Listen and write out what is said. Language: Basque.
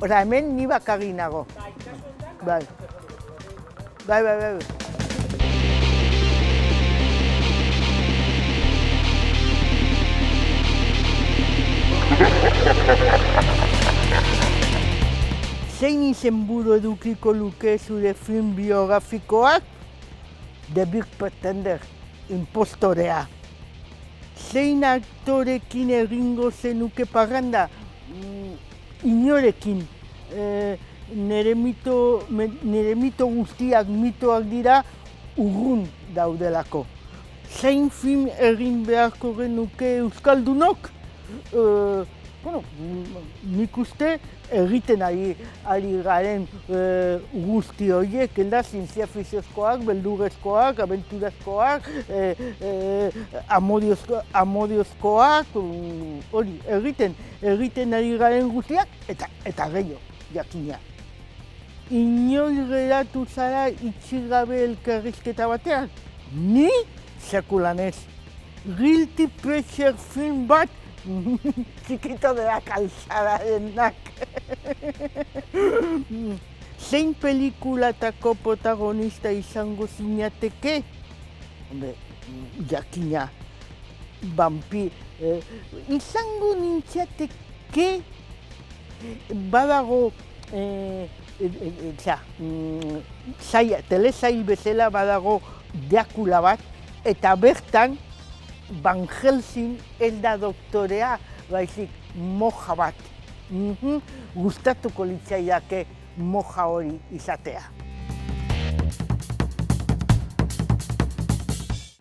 Ora, hemen ni bakarrik nago. Bai. Bai. Zein izenburu edukiko luke zure film biografikoak? The Big Pretender, impostorea. Zein aktorekin egingo zenuke parranda? Inorekin. Nire mito guztiak mitoak dira urrun daudelako. Zein film egin beharko genuke euskaldunok? Nik uste egiten ari garen guzti horiek, zientzia fikziozkoak, beldurrezkoak, abenturazkoak, amodiozkoak, hori, egiten ari garen guztiak, eta gehiago, jakina. Inoiz geratu zara itxigabe elkarrizketa batean? Ni? Sekulan ez. Guilty pleasure film bat, Chiquito de la Calzadarenak. Zein pelikulatako protagonista izango zinateke? Jakina, izango nintzateke, badago, telesail bezala badago Dracula bat, eta bertan Van Helsing ez da doktorea, baizik moja bat. Gustatuko litzaidake moja hori izatea.